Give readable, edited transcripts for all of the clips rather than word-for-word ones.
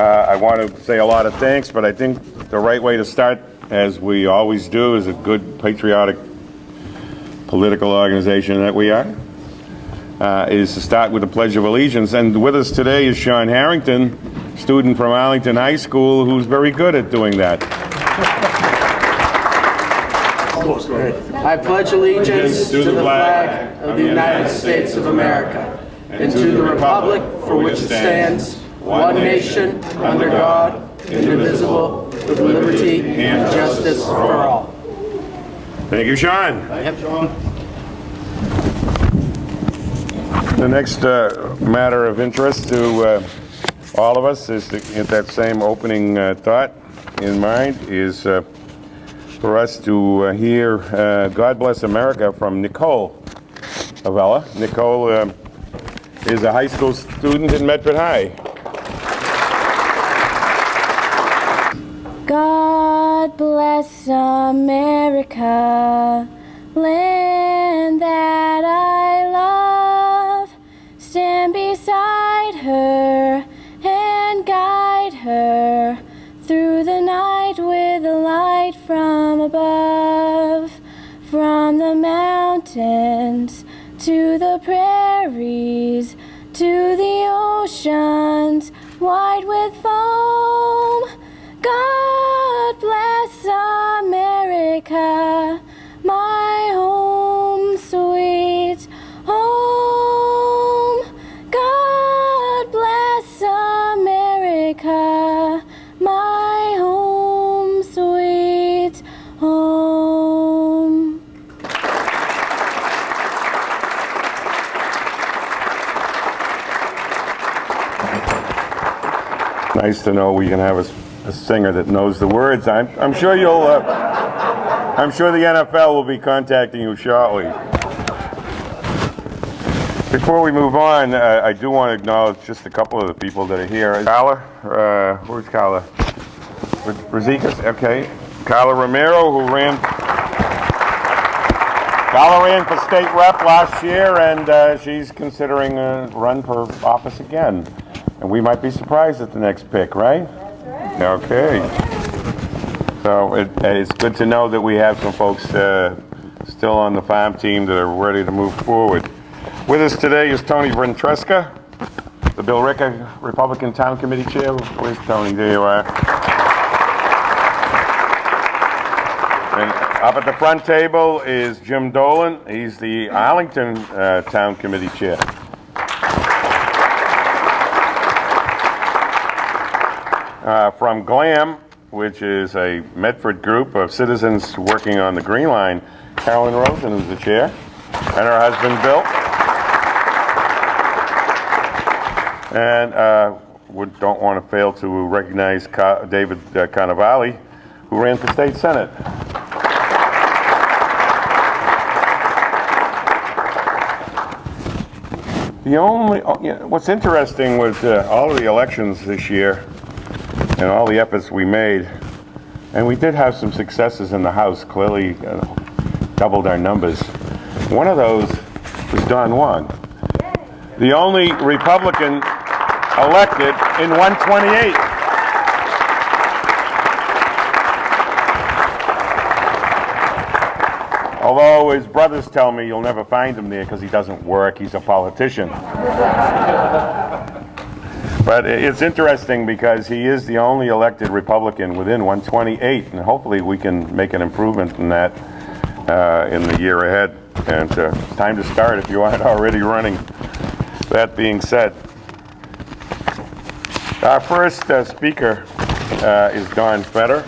I want to say a lot of thanks, but I think the right way to start, as we always do, as a good patriotic political organization that we are, is to start with the Pledge of Allegiance. And with us today is Sean Harrington, student from Arlington High School, who's very good at doing that. I pledge allegiance to the flag of the United States of America and to the republic for which it stands, one nation, under God, indivisible, with liberty and justice for all. Thank you, Sean. The next matter of interest to all of us is to get that same opening thought in mind is for us to hear God Bless America from Nicole Avella. Nicole is a high school student in Medford High. God bless America, land that I love. Stand beside her and guide her through the night with a light from above. From the mountains to the prairies, to the oceans wide with foam. God bless America, my home sweet home. God bless America, my home sweet home. Nice to know we can have a singer that knows the words. I'm sure you'll. I'm sure the NFL will be contacting you shortly. Before we move on, I do want to acknowledge just a couple of the people that are here. Carla, where's Carla? Razikas, okay. Carla Romero, who ran for state rep last year, and she's considering a run for office again. And we might be surprised at the next pick, right? Okay. So it's good to know that we have some folks still on the farm team that are ready to move forward. With us today is Tony Ventresca, the Bill Ricca Republican Town Committee Chair. Where's Tony? There you are. And up at the front table is Jim Dolan. He's the Arlington Town Committee Chair. From GLAM, which is a Medford group of citizens working on the Green Line, Carolyn Rosen is the chair, and her husband Bill. And we don't want to fail to recognize David Carnavale, who ran for state senate. What's interesting with all of the elections this year and all the efforts we made, and we did have some successes in the House, clearly doubled our numbers. One of those was Don Juan, the only Republican elected in 128. Although his brothers tell me you'll never find him there because he doesn't work, he's a politician. But it's interesting because he is the only elected Republican within 128, and hopefully we can make an improvement in that in the year ahead. And it's time to start if you aren't already running. That being said, our first speaker is Don Fetter.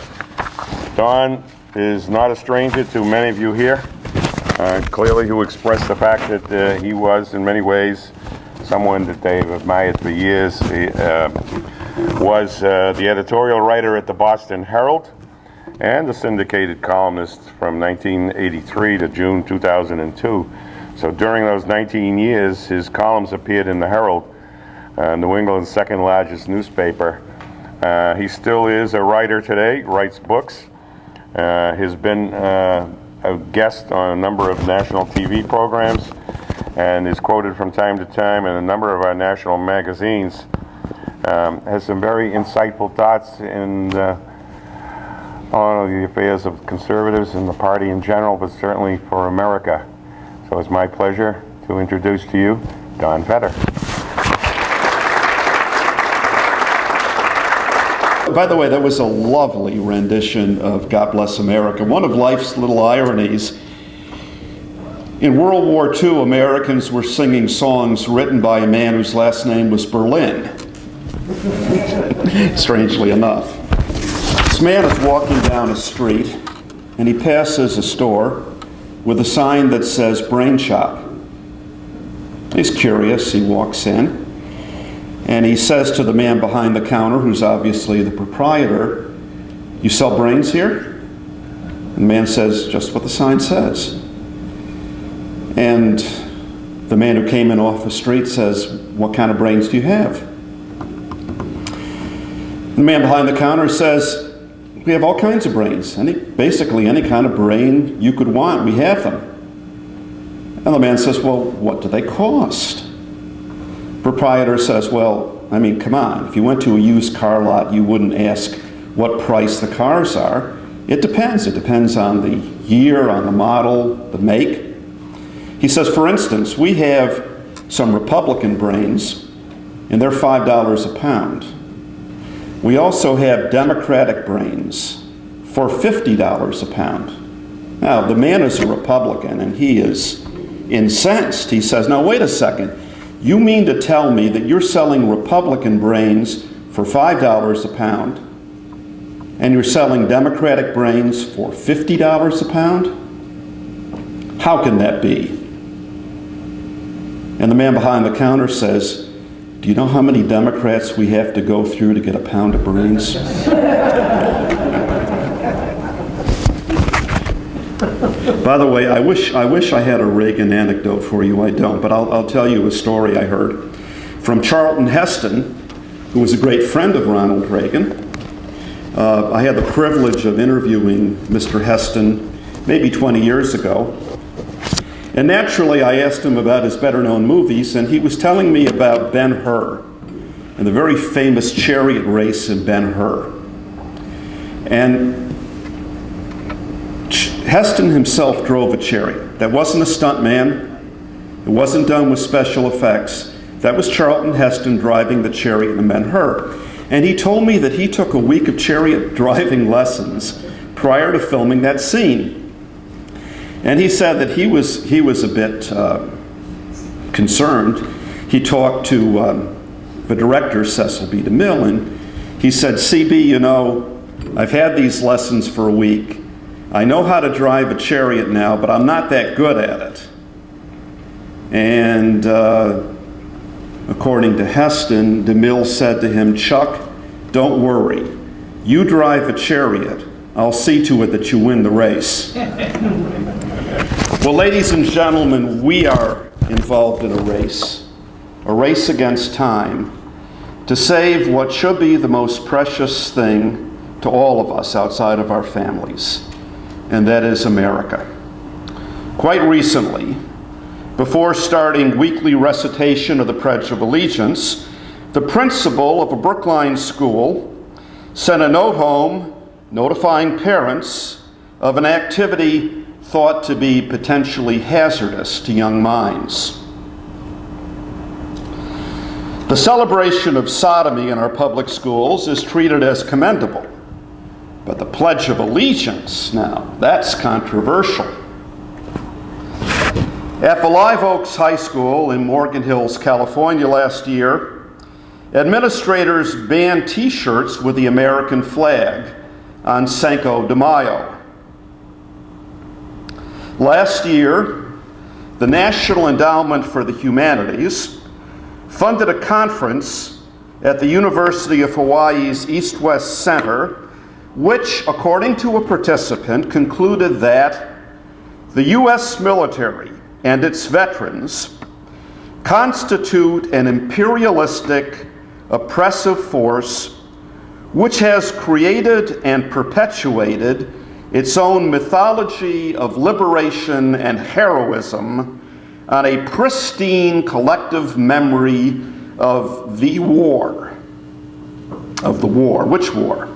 Don is not a stranger to many of you here, clearly who expressed the fact that he was in many ways someone that they've admired for years. He was the editorial writer at the Boston Herald and the syndicated columnist from 1983 to June 2002. So during those 19 years, his columns appeared in the Herald, New England's second largest newspaper. He still is a writer today, writes books. Has been a guest on a number of national TV programs and is quoted from time to time in a number of our national magazines. has some very insightful thoughts in on the affairs of conservatives and the party in general, but certainly for America. So it's my pleasure to introduce to you Don Fetter. By the way, that was a lovely rendition of God Bless America. One of life's little ironies. In World War II, Americans were singing songs written by a man whose last name was Berlin. Strangely enough. This man is walking down a street, and he passes a store with a sign that says Brain Shop. He's curious, he walks in, and he says to the man behind the counter, who's obviously the proprietor, "You sell brains here?" And the man says, "Just what the sign says." And the man who came in off the street says, "What kind of brains do you have?" The man behind the counter says, "We have all kinds of brains. Basically any kind of brain you could want, we have them." And the man says, "Well, what do they cost?" Proprietor says, "Well, I mean, come on. If you went to a used car lot, you wouldn't ask what price the cars are. It depends. It depends on the year, on the model, the make." He says, "For instance, we have some Republican brains, and they're $5 a pound. We also have Democratic brains for $50 a pound." Now, the man is a Republican, and he is incensed. He says, "Now, wait a second. You mean to tell me that you're selling Republican brains for $5 a pound, and you're selling Democratic brains for $50 a pound? How can that be?" And the man behind the counter says, "Do you know how many Democrats we have to go through to get a pound of brains?" By the way, I wish I had a Reagan anecdote for you. I don't, but I'll tell you a story I heard from Charlton Heston, who was a great friend of Ronald Reagan. I had the privilege of interviewing Mr. Heston maybe 20 years ago. And naturally, I asked him about his better-known movies, and he was telling me about Ben-Hur and the very famous chariot race in Ben-Hur. And Heston himself drove a chariot. That wasn't a stunt man. It wasn't done with special effects. That was Charlton Heston driving the chariot in Ben-Hur. And he told me that he took a week of chariot driving lessons prior to filming that scene. And he said that he was a bit concerned. He talked to the director, Cecil B. DeMille, and he said, "CB, you know, I've had these lessons for a week. I know how to drive a chariot now, but I'm not that good at it." And according to Heston, DeMille said to him, "Chuck, don't worry. You drive a chariot. I'll see to it that you win the race." Well, ladies and gentlemen, we are involved in a race against time, to save what should be the most precious thing to all of us outside of our families, and that is America. Quite recently, before starting weekly recitation of the Pledge of Allegiance, the principal of a Brookline school sent a note home notifying parents of an activity thought to be potentially hazardous to young minds. The celebration of sodomy in our public schools is treated as commendable, but the Pledge of Allegiance, now, that's controversial. At the Live Oaks High School in Morgan Hills, California last year, administrators banned T-shirts with the American flag on Cinco de Mayo. Last year, the National Endowment for the Humanities funded a conference at the University of Hawaii's East-West Center, which, according to a participant, concluded that the U.S. military and its veterans constitute an imperialistic, oppressive force which has created and perpetuated its own mythology of liberation and heroism on a pristine collective memory of the war. of the war. Which war?